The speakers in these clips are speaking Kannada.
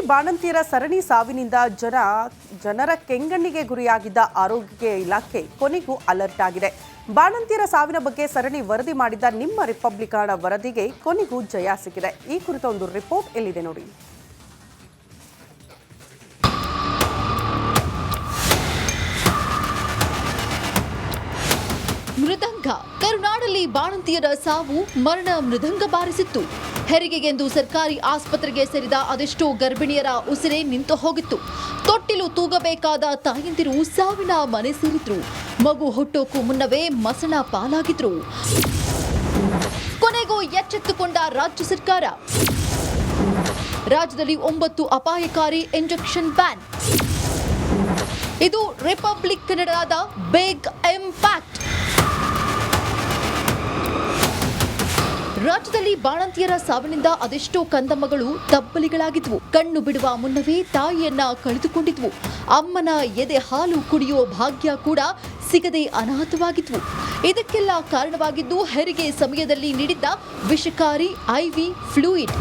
ಬಾಣಂತಿಯರ ಸರಣಿ ಸಾವಿನಿಂದ ಜನರ ಕೆಂಗಣ್ಣಿಗೆ ಗುರಿಯಾಗಿದ್ದ ಆರೋಗ್ಯ ಇಲಾಖೆ ಕೊನೆಗೂ ಅಲರ್ಟ್ ಆಗಿದೆ. ಬಾಣಂತಿಯರ ಸಾವಿನ ಬಗ್ಗೆ ಸರಣಿ ವರದಿ ಮಾಡಿದ್ದ ನಿಮ್ಮ ರಿಪಬ್ಲಿಕನ್ ವರದಿಗೆ ಕೊನೆಗೂ ಜಯ ಸಿಕ್ಕಿದೆ. ಈ ಕುರಿತ ಒಂದು ರಿಪೋರ್ಟ್ ಎಲ್ಲಿದೆ ನೋಡಿ. ಮೃದಂಗ ಕರುನಾಡಲ್ಲಿ ಬಾಣಂತಿಯರ ಸಾವು ಮರಣ ಮೃದಂಗ ಬಾರಿಸಿತ್ತು. ಹೆರಿಗೆಗೆಂದು ಸರ್ಕಾರಿ ಆಸ್ಪತ್ರೆಗೆ ಸೇರಿದ ಅದೆಷ್ಟೋ ಗರ್ಭಿಣಿಯರ ಉಸಿರೇ ನಿಂತು ಹೋಗಿತ್ತು. ತೊಟ್ಟಿಲು ತೂಗಬೇಕಾದ ತಾಯಂದಿರು ಸಾವಿನ ಮನೆ ಸೇರಿದ್ರು. ಮಗು ಹುಟ್ಟೋಕು ಮುನ್ನವೇ ಮಸಣ ಪಾಲಾಗಿದ್ರು. ಕೊನೆಗೂ ಎಚ್ಚೆತ್ತುಕೊಂಡ ರಾಜ್ಯ ಸರ್ಕಾರ. ರಾಜ್ಯದಲ್ಲಿ 9 ಅಪಾಯಕಾರಿ ಇಂಜೆಕ್ಷನ್ ಬ್ಯಾನ್. ಇದು ರಿಪಬ್ಲಿಕ್ ಕನ್ನಡದ ಬಿಗ್ ಇಂಪ್ಯಾಕ್ಟ್. ರಾಜ್ಯದಲ್ಲಿ ಬಾಣಂತಿಯರ ಸಾವಿನಿಂದ ಅದೆಷ್ಟೋ ಕಂದಮ್ಮಗಳು ತಬ್ಬಲಿಗಳಾಗಿದ್ವು. ಕಣ್ಣು ಬಿಡುವ ಮುನ್ನವೇ ತಾಯಿಯನ್ನ ಕಳೆದುಕೊಂಡಿದ್ವು. ಅಮ್ಮನ ಎದೆ ಹಾಲು ಕುಡಿಯೋ ಭಾಗ್ಯ ಕೂಡ ಸಿಗದೆ ಅನಾಥವಾಗಿದ್ವು. ಇದಕ್ಕೆಲ್ಲ ಕಾರಣವಾಗಿದ್ದು ಹೆರಿಗೆ ಸಮಯದಲ್ಲಿ ನೀಡಿದ್ದ ವಿಷಕಾರಿ ಐವಿ ಫ್ಲೂಯಿಡ್.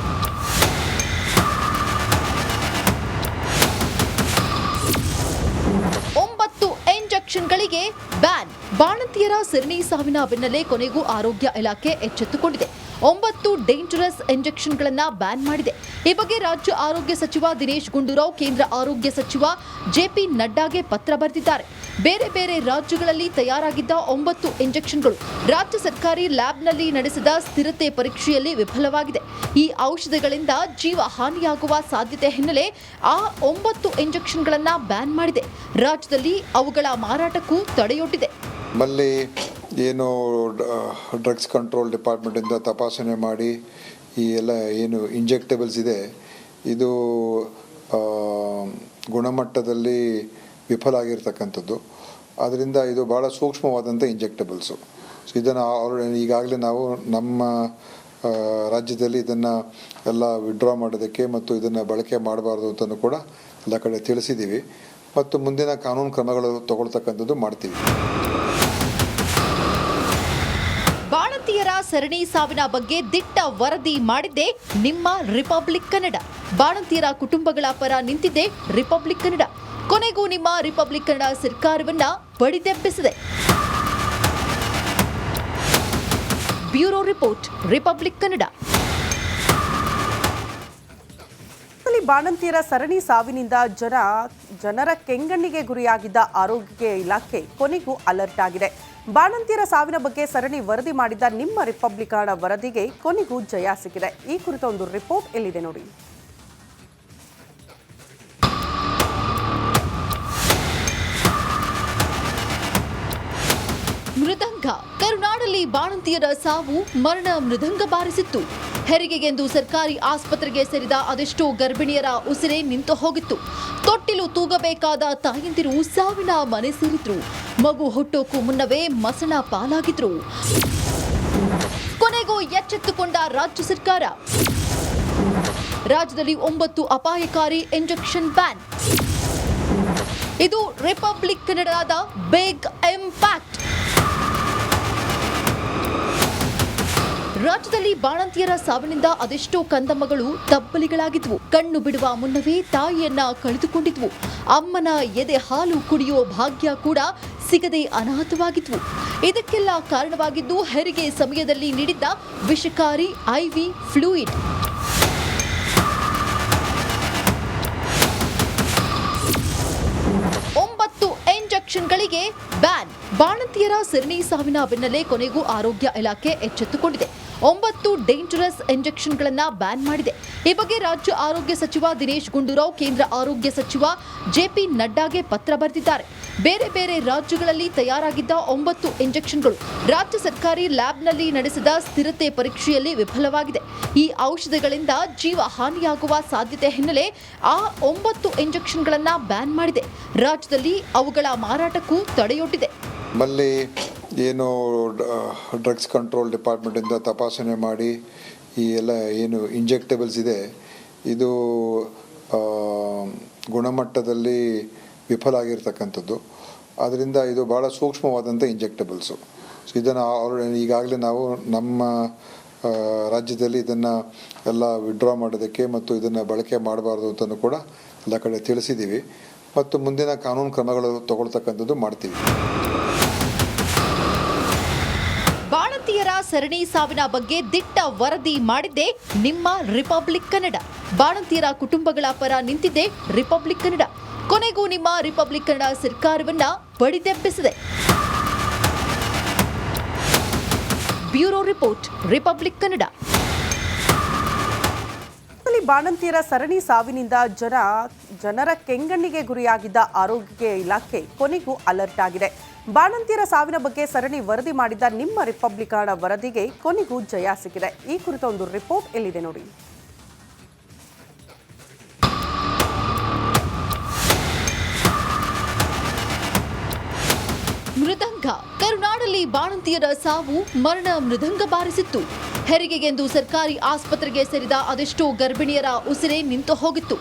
ಇಂಜೆಕ್ಷನ್ಗಳಿಗೆ ಬ್ಯಾನ್. ಬಾಣಂತಿಯರ ಸರಣಿ ಸಾವಿನ ಬೆನ್ನಲ್ಲೇ ಕೊನೆಗೂ ಆರೋಗ್ಯ ಇಲಾಖೆ ಎಚ್ಚೆತ್ತುಕೊಂಡಿದೆ. 9 ಡೇಂಜರಸ್ ಇಂಜೆಕ್ಷನ್ಗಳನ್ನು ಬ್ಯಾನ್ ಮಾಡಿದೆ. ಈ ಬಗ್ಗೆ ರಾಜ್ಯ ಆರೋಗ್ಯ ಸಚಿವ ದಿನೇಶ್ ಗುಂಡೂರಾವ್ ಕೇಂದ್ರ ಆರೋಗ್ಯ ಸಚಿವ ಜೆಪಿ ನಡ್ಡಾಗೆ ಪತ್ರ ಬರೆದಿದ್ದಾರೆ. ಬೇರೆ ಬೇರೆ ರಾಜ್ಯಗಳಲ್ಲಿ ತಯಾರಾಗಿದ್ದ 9 ಇಂಜೆಕ್ಷನ್ಗಳು ರಾಜ್ಯ ಸರ್ಕಾರಿ ಲ್ಯಾಬ್ನಲ್ಲಿ ನಡೆಸಿದ ಸ್ಥಿರತೆ ಪರೀಕ್ಷೆಯಲ್ಲಿ ವಿಫಲವಾಗಿದೆ. ಈ ಔಷಧಗಳಿಂದ ಜೀವ ಹಾನಿಯಾಗುವ ಸಾಧ್ಯತೆ ಹಿನ್ನೆಲೆ ಆ 9 ಇಂಜೆಕ್ಷನ್ಗಳನ್ನು ಬ್ಯಾನ್ ಮಾಡಿದೆ. ರಾಜ್ಯದಲ್ಲಿ ಅವುಗಳ ಮಾರಾಟಕ್ಕೂ ತಡೆಯೊಡ್ಡಿದೆ. ಮಲ್ಲಿ ಏನು ಡ್ರಗ್ಸ್ ಕಂಟ್ರೋಲ್ ಡಿಪಾರ್ಟ್ಮೆಂಟಿಂದ ತಪಾಸಣೆ ಮಾಡಿ ಈ ಎಲ್ಲ ಏನು ಇಂಜೆಕ್ಟೇಬಲ್ಸ್ ಇದೆ ಇದು ಗುಣಮಟ್ಟದಲ್ಲಿ ವಿಫಲ ಆಗಿರ್ತಕ್ಕಂಥದ್ದು. ಆದ್ದರಿಂದ ಇದು ಭಾಳ ಸೂಕ್ಷ್ಮವಾದಂಥ ಇಂಜೆಕ್ಟೇಬಲ್ಸು. ಸೊ ಇದನ್ನು ಈಗಾಗಲೇ ನಾವು ನಮ್ಮ ರಾಜ್ಯದಲ್ಲಿ ಇದನ್ನು ಎಲ್ಲ ವಿಡ್ರಾ ಮಾಡೋದಕ್ಕೆ ಮತ್ತು ಇದನ್ನು ಬಳಕೆ ಮಾಡಬಾರ್ದು ಅಂತಲೂ ಕೂಡ ಎಲ್ಲ ಕಡೆ ತಿಳಿಸಿದ್ದೀವಿ ಮತ್ತು ಮುಂದಿನ ಕಾನೂನು ಕ್ರಮಗಳು ತಗೊಳ್ತಕ್ಕಂಥದ್ದು ಮಾಡ್ತೀವಿ. ಬಾಣಂತಿಯರ ಸರಣಿ ಸಾವಿನ ಬಗ್ಗೆ ದಿಟ್ಟ ವರದಿ ಮಾಡಿದ್ದೆ ನಿಮ್ಮ ರಿಪಬ್ಲಿಕ್ ಕನ್ನಡ. ಬಾಣಂತಿಯರ ಕುಟುಂಬಗಳ ಪರ ನಿಂತಿದ್ದೆ ರಿಪಬ್ಲಿಕ್ ಕನ್ನಡ. ಕೊನೆಗೂ ನಿಮ್ಮ ರಿಪಬ್ಲಿಕ್ ಕನ್ನಡ ಸರ್ಕಾರವನ್ನ ಬಡಿದೆಬ್ಬಿಸಿದೆ. Bureau report, Republic Kannada. ಬಾಣಂತಿಯರ ಸರಣಿ ಸಾವಿನಿಂದ ಜನರ ಕೆಂಗಣ್ಣಿಗೆ ಗುರಿಯಾಗಿದ್ದ ಆರೋಗ್ಯ ಇಲಾಖೆ ಕೊನೆಗೂ ಅಲರ್ಟ್ ಆಗಿದೆ. ಬಾಣಂತಿಯರ ಸಾವಿನ ಬಗ್ಗೆ ಸರಣಿ ವರದಿ ಮಾಡಿದ್ದ ನಿಮ್ಮ ರಿಪಬ್ಲಿಕನ್ ವರದಿಗೆ ಕೊನೆಗೂ ಜಯ ಸಿಕ್ಕಿದೆ. ಈ ಕುರಿತ ಒಂದು ರಿಪೋರ್ಟ್ ಎಲ್ಲಿದೆ ನೋಡಿ. ಮೃದಂಗ ಕರುನಾಡಲ್ಲಿ ಬಾಣಂತಿಯರ ಸಾವು ಮರಣ ಮೃದಂಗ ಬಾರಿಸಿತ್ತು. ಹೆರಿಗೆಗೆಂದು ಸರ್ಕಾರಿ ಆಸ್ಪತ್ರೆಗೆ ಸೇರಿದ ಅದೆಷ್ಟೋ ಗರ್ಭಿಣಿಯರ ಉಸಿರೇ ನಿಂತು ಹೋಗಿತ್ತು. ತೊಟ್ಟಿಲು ತೂಗಬೇಕಾದ ತಾಯಂದಿರು ಸಾವಿನ ಮನೆ ಸೇರಿದ್ರು. ಮಗು ಹುಟ್ಟೋಕು ಮುನ್ನವೇ ಮಸಣ ಪಾಲಾಗಿದ್ರು. ಕೊನೆಗೂ ಎಚ್ಚೆತ್ತುಕೊಂಡ ರಾಜ್ಯ ಸರ್ಕಾರ. ರಾಜ್ಯದಲ್ಲಿ 9 ಅಪಾಯಕಾರಿ ಇಂಜೆಕ್ಷನ್ ಬ್ಯಾನ್. ಇದು ರಿಪಬ್ಲಿಕ್ ಕನ್ನಡದ ಬಿಗ್ ಇಂಪ್ಯಾಕ್ಟ್. ರಾಜ್ಯದಲ್ಲಿ ಬಾಣಂತಿಯರ ಸಾವಿನಿಂದ ಅದೆಷ್ಟೋ ಕಂದಮ್ಮಗಳು ತಬ್ಬಲಿಗಳಾಗಿದ್ವು. ಕಣ್ಣು ಬಿಡುವ ಮುನ್ನವೇ ತಾಯಿಯನ್ನ ಕಳೆದುಕೊಂಡಿದ್ವು. ಅಮ್ಮನ ಎದೆ ಹಾಲು ಕುಡಿಯೋ ಭಾಗ್ಯ ಕೂಡ ಸಿಗದೆ ಅನಾಥವಾಗಿದ್ವು. ಇದಕ್ಕೆಲ್ಲ ಕಾರಣವಾಗಿದ್ದು ಹೆರಿಗೆ ಸಮಯದಲ್ಲಿ ನೀಡಿದ್ದ ವಿಷಕಾರಿ ಐವಿ ಫ್ಲೂಯಿಡ್. ಇಂಜೆಕ್ಷನ್ಗಳಿಗೆ ಬ್ಯಾನ್. ಬಾಣಂತಿಯರ ಸರಣಿ ಸಾವಿನ ಬೆನ್ನಲ್ಲೇ ಕೊನೆಗೂ ಆರೋಗ್ಯ ಇಲಾಖೆ ಎಚ್ಚೆತ್ತುಕೊಂಡಿದೆ. 9 ಡೇಂಜರಸ್ ಇಂಜೆಕ್ಷನ್ಗಳನ್ನು ಬ್ಯಾನ್ ಮಾಡಿದೆ. ಈ ಬಗ್ಗೆ ರಾಜ್ಯ ಆರೋಗ್ಯ ಸಚಿವ ದಿನೇಶ್ ಗುಂಡೂರಾವ್ ಕೇಂದ್ರ ಆರೋಗ್ಯ ಸಚಿವ ಜೆಪಿ ನಡ್ಡಾಗೆ ಪತ್ರ ಬರೆದಿದ್ದಾರೆ. ಬೇರೆ ಬೇರೆ ರಾಜ್ಯಗಳಲ್ಲಿ ತಯಾರಾಗಿದ್ದ 9 ಇಂಜೆಕ್ಷನ್ಗಳು ರಾಜ್ಯ ಸರ್ಕಾರಿ ಲ್ಯಾಬ್ನಲ್ಲಿ ನಡೆಸಿದ ಸ್ಥಿರತೆ ಪರೀಕ್ಷೆಯಲ್ಲಿ ವಿಫಲವಾಗಿದೆ. ಈ ಔಷಧಗಳಿಂದ ಜೀವ ಹಾನಿಯಾಗುವ ಸಾಧ್ಯತೆ ಹಿನ್ನೆಲೆ ಆ 9 ಇಂಜೆಕ್ಷನ್ಗಳನ್ನು ಬ್ಯಾನ್ ಮಾಡಿದೆ. ರಾಜ್ಯದಲ್ಲಿ ಅವುಗಳ ಮಾರಾಟಕ್ಕೂ ತಡೆಯೊಡ್ಡಿದೆ. ಮಲ್ಲಿ ಏನು ಡ್ರಗ್ಸ್ ಕಂಟ್ರೋಲ್ ಡಿಪಾರ್ಟ್ಮೆಂಟಿಂದ ತಪಾಸಣೆ ಮಾಡಿ ಈ ಎಲ್ಲ ಏನು ಇಂಜೆಕ್ಟೇಬಲ್ಸ್ ಇದೆ ಇದು ಗುಣಮಟ್ಟದಲ್ಲಿ ವಿಫಲ ಆಗಿರ್ತಕ್ಕಂಥದ್ದು. ಆದ್ದರಿಂದ ಇದು ಭಾಳ ಸೂಕ್ಷ್ಮವಾದಂಥ ಇಂಜೆಕ್ಟೇಬಲ್ಸು. ಸೊ ಇದನ್ನು ಈಗಾಗಲೇ ನಾವು ನಮ್ಮ ರಾಜ್ಯದಲ್ಲಿ ಇದನ್ನು ಎಲ್ಲ ವಿಡ್ರಾ ಮಾಡೋದಕ್ಕೆ ಮತ್ತು ಇದನ್ನು ಬಳಕೆ ಮಾಡಬಾರ್ದು ಅಂತಲೂ ಕೂಡ ಎಲ್ಲ ಕಡೆ ತಿಳಿಸಿದ್ದೀವಿ ಮತ್ತು ಮುಂದಿನ ಕಾನೂನು ಕ್ರಮಗಳು ತಗೊಳ್ತಕ್ಕಂಥದ್ದು ಮಾಡ್ತೀವಿ. ಬಾಣಂತಿಯರ ಸರಣಿ ಸಾವಿನ ಬಗ್ಗೆ ದಿಟ್ಟ ವರದಿ ಮಾಡಿದ್ದೆ ನಿಮ್ಮ ರಿಪಬ್ಲಿಕ್ ಕನ್ನಡ. ಬಾಣಂತಿಯರ ಕುಟುಂಬಗಳ ಪರ ನಿಂತಿದ್ದೆ ರಿಪಬ್ಲಿಕ್ ಕನ್ನಡ. ಕೊನೆಗೂ ನಿಮ್ಮ ರಿಪಬ್ಲಿಕ್ ಕನ್ನಡ ಸರ್ಕಾರವನ್ನ ಬಡಿದೆಬ್ಬಿಸಿದೆ. Bureau report, Republic Kannada. ಬಾಣಂತಿಯರ ಸರಣಿ ಸಾವಿನಿಂದ ಜನರ ಕೆಂಗಣ್ಣಿಗೆ ಗುರಿಯಾಗಿದ್ದ ಆರೋಗ್ಯ ಇಲಾಖೆ ಕೊನೆಗೂ ಅಲರ್ಟ್ ಆಗಿದೆ. ಬಾಣಂತಿಯರ ಸಾವಿನ ಬಗ್ಗೆ ಸರಣಿ ವರದಿ ಮಾಡಿದ್ದ ನಿಮ್ಮ ರಿಪಬ್ಲಿಕ್ ಕನ್ನಡ ವರದಿಗೆ ಕೊನೆಗೂ ಜಯ ಸಿಕ್ಕಿದೆ. ಈ ಕುರಿತ ಒಂದು ರಿಪೋರ್ಟ್ ಎಲ್ಲಿದೆ ನೋಡಿ. ಮೃದಂಗ. ಕರುನಾಡಲ್ಲಿ ಬಾಣಂತಿಯರ ಸಾವು, ಮರಣ ಮೃದಂಗ ಬಾರಿಸಿತ್ತು. ಹೆರಿಗೆಗೆಂದು ಸರ್ಕಾರಿ ಆಸ್ಪತ್ರೆಗೆ ಸೇರಿದ ಅದೆಷ್ಟೋ ಗರ್ಭಿಣಿಯರ ಉಸಿರೇ ನಿಂತು ಹೋಗಿತ್ತು.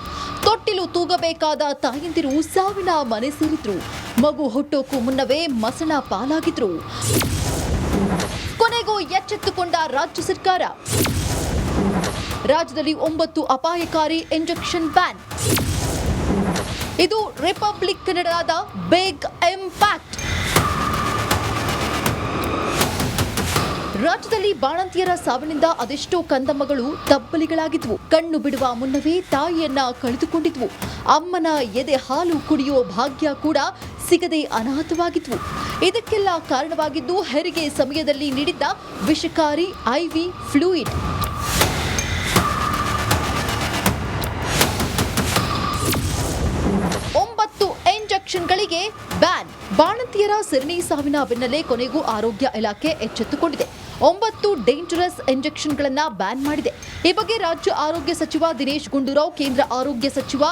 ತೊಟ್ಟಿಲು ತೂಗಬೇಕಾದ ತಾಯಂದಿರು ಸಾವಿನ ಮನೆ ಸೇರಿದ್ರು. ಮಗು ಹುಟ್ಟೋಕು ಮುನ್ನವೇ ಮಸಣ ಪಾಲಾಗಿದ್ರು. ಕೊನೆಗೂ ಎಚ್ಚೆತ್ತುಕೊಂಡ ರಾಜ್ಯ ಸರ್ಕಾರ. ರಾಜ್ಯದಲ್ಲಿ 9 ಅಪಾಯಕಾರಿ ಇಂಜೆಕ್ಷನ್ ಬ್ಯಾನ್. ಇದು ರಿಪಬ್ಲಿಕ್ ಕನ್ನಡದ ಬಿಗ್ ಇಂಪ್ಯಾಕ್ಟ್. ರಾಜ್ಯದಲ್ಲಿ ಬಾಣಂತಿಯರ ಸಾವಿನಿಂದ ಅದೆಷ್ಟೋ ಕಂದಮ್ಮಗಳು ತಬ್ಬಲಿಗಳಾಗಿದ್ವು. ಕಣ್ಣು ಬಿಡುವ ಮುನ್ನವೇ ತಾಯಿಯನ್ನ ಕಳೆದುಕೊಂಡಿದ್ವು. ಅಮ್ಮನ ಎದೆ ಹಾಲು ಕುಡಿಯೋ ಭಾಗ್ಯ ಕೂಡ ಸಿಗದೆ ಅನಾಥವಾಗಿದ್ವು. ಇದಕ್ಕೆಲ್ಲ ಕಾರಣವಾಗಿದ್ದು ಹೆರಿಗೆ ಸಮಯದಲ್ಲಿ ನೀಡಿದ್ದ ವಿಷಕಾರಿ ಐವಿ ಫ್ಲೂಯಿಡ್. ಇಂಜೆಕ್ಷನ್ಗಳಿಗೆ ಬ್ಯಾನ್. ಬಾಣಂತಿಯರ ಸರಣಿ ಸಾವಿನ ಬೆನ್ನಲ್ಲೇ ಕೊನೆಗೂ ಆರೋಗ್ಯ ಇಲಾಖೆ ಎಚ್ಚೆತ್ತುಕೊಂಡಿದೆ. 9 ಡೇಂಜರಸ್ ಇಂಜೆಕ್ಷನ್ಗಳನ್ನು ಬ್ಯಾನ್ ಮಾಡಿದೆ. ಈ ಬಗ್ಗೆ ರಾಜ್ಯ ಆರೋಗ್ಯ ಸಚಿವ ದಿನೇಶ್ ಗುಂಡೂರಾವ್ ಕೇಂದ್ರ ಆರೋಗ್ಯ ಸಚಿವ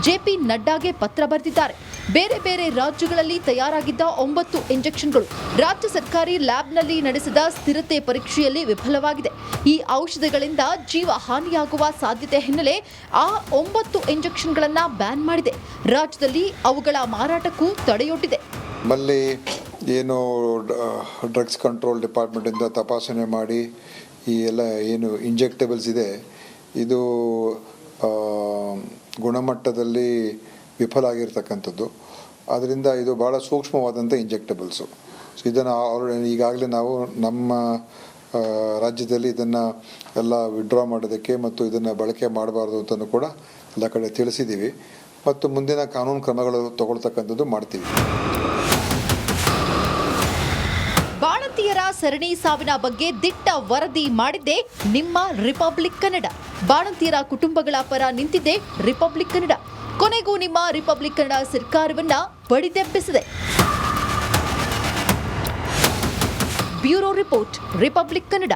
ಜೆಪಿ ನಡ್ಡಾಗೆ ಪತ್ರ ಬರೆದಿದ್ದಾರೆ. ಬೇರೆ ಬೇರೆ ರಾಜ್ಯಗಳಲ್ಲಿ ತಯಾರಾಗಿದ್ದ 9 ಇಂಜೆಕ್ಷನ್ಗಳು ರಾಜ್ಯ ಸರ್ಕಾರಿ ಲ್ಯಾಬ್ನಲ್ಲಿ ನಡೆಸಿದ ಸ್ಥಿರತೆ ಪರೀಕ್ಷೆಯಲ್ಲಿ ವಿಫಲವಾಗಿದೆ. ಈ ಔಷಧಗಳಿಂದ ಜೀವ ಹಾನಿಯಾಗುವ ಸಾಧ್ಯತೆ ಹಿನ್ನೆಲೆ ಆ 9 ಇಂಜೆಕ್ಷನ್ಗಳನ್ನು ಬ್ಯಾನ್ ಮಾಡಿದೆ. ರಾಜ್ಯದಲ್ಲಿ ಅವುಗಳ ಮಾರಾಟಕ್ಕೂ ತಡೆಯೊಡ್ಡಿದೆ. ನಮ್ಮಲ್ಲಿ ಏನು ಡ್ರಗ್ಸ್ ಕಂಟ್ರೋಲ್ ಡಿಪಾರ್ಟ್ಮೆಂಟಿಂದ ತಪಾಸಣೆ ಮಾಡಿ ಈ ಎಲ್ಲ ಏನು ಇಂಜೆಕ್ಟೇಬಲ್ಸ್ ಇದೆ ಇದು ಗುಣಮಟ್ಟದಲ್ಲಿ ವಿಫಲ ಆಗಿರ್ತಕ್ಕಂಥದ್ದು. ಆದ್ದರಿಂದ ಇದು ಭಾಳ ಸೂಕ್ಷ್ಮವಾದಂಥ ಇಂಜೆಕ್ಟೇಬಲ್ಸು. ಸೊ ಇದನ್ನು ಈಗಾಗಲೇ ನಾವು ನಮ್ಮ ರಾಜ್ಯದಲ್ಲಿ ಇದನ್ನು ಎಲ್ಲ ವಿಡ್ರಾ ಮಾಡೋದಕ್ಕೆ ಮತ್ತು ಇದನ್ನು ಬಳಕೆ ಮಾಡಬಾರ್ದು ಅಂತಲೂ ಕೂಡ ಎಲ್ಲ ಕಡೆ ತಿಳಿಸಿದ್ದೀವಿ ಮತ್ತು ಮುಂದಿನ ಕಾನೂನು ಕ್ರಮಗಳು ತಗೊಳ್ತಕ್ಕಂಥದ್ದು ಮಾಡ್ತೀವಿ. ಬಾಣಂತಿಯರ ಸರಣಿ ಸಾವಿನ ಬಗ್ಗೆ ದಿಟ್ಟ ವರದಿ ಮಾಡಿದ್ದೆ ನಿಮ್ಮ ರಿಪಬ್ಲಿಕ್ ಕನ್ನಡ. ಬಾಣಂತಿಯರ ಕುಟುಂಬಗಳ ಪರ ನಿಂತಿದ್ದೆ ರಿಪಬ್ಲಿಕ್ ಕನ್ನಡ. ಕೊನೆಗೂ ನಿಮ್ಮ ರಿಪಬ್ಲಿಕ್ ಕನ್ನಡ ಸರ್ಕಾರವನ್ನ ಬಡಿದೆಬ್ಬಿಸಿದೆ. Bureau report, Republic Kannada.